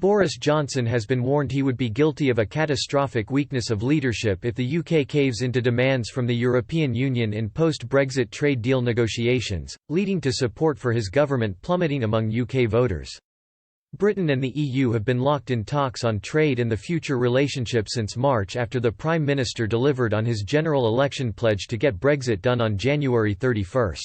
Boris Johnson has been warned he would be guilty of a catastrophic weakness of leadership if the UK caves into demands from the European Union in post-Brexit trade deal negotiations, leading to support for his government plummeting among UK voters. Britain and the EU have been locked in talks on trade and the future relationship since March after the Prime Minister delivered on his general election pledge to get Brexit done on January 31.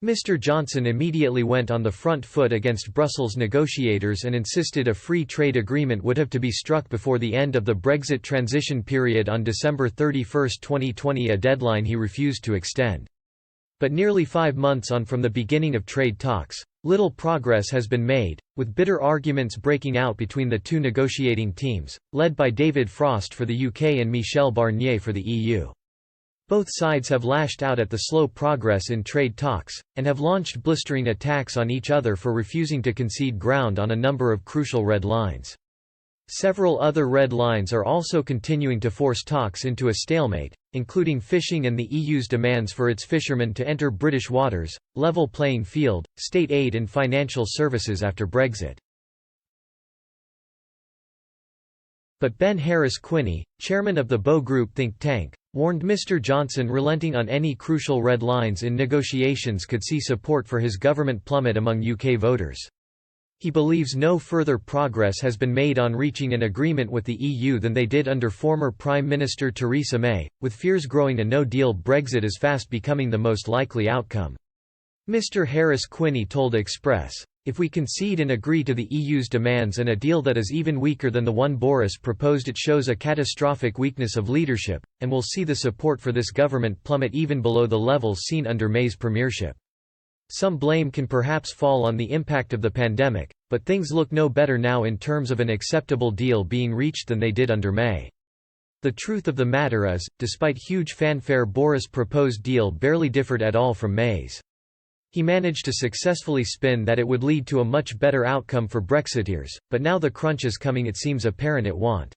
Mr Johnson immediately went on the front foot against Brussels negotiators and insisted a free trade agreement would have to be struck before the end of the Brexit transition period on December 31, 2020, a deadline he refused to extend. But nearly 5 months on from the beginning of trade talks, little progress has been made, with bitter arguments breaking out between the two negotiating teams, led by David Frost for the UK and Michel Barnier for the EU. Both sides have lashed out at the slow progress in trade talks, and have launched blistering attacks on each other for refusing to concede ground on a number of crucial red lines. Several other red lines are also continuing to force talks into a stalemate, including fishing and the EU's demands for its fishermen to enter British waters, level playing field, state aid and financial services after Brexit. But Ben Harris-Quinney, chairman of the Bow Group think tank, warned Mr Johnson relenting on any crucial red lines in negotiations could see support for his government plummet among UK voters. He believes no further progress has been made on reaching an agreement with the EU than they did under former Prime Minister Theresa May, with fears growing a no-deal Brexit is fast becoming the most likely outcome. Mr Harris-Quinney told Express, "If we concede and agree to the EU's demands and a deal that is even weaker than the one Boris proposed, it shows a catastrophic weakness of leadership, and will see the support for this government plummet even below the levels seen under May's premiership. Some blame can perhaps fall on the impact of the pandemic, but things look no better now in terms of an acceptable deal being reached than they did under May. The truth of the matter is, despite huge fanfare, Boris' proposed deal barely differed at all from May's. He managed to successfully spin that it would lead to a much better outcome for Brexiteers, but now the crunch is coming, it seems apparent it won't.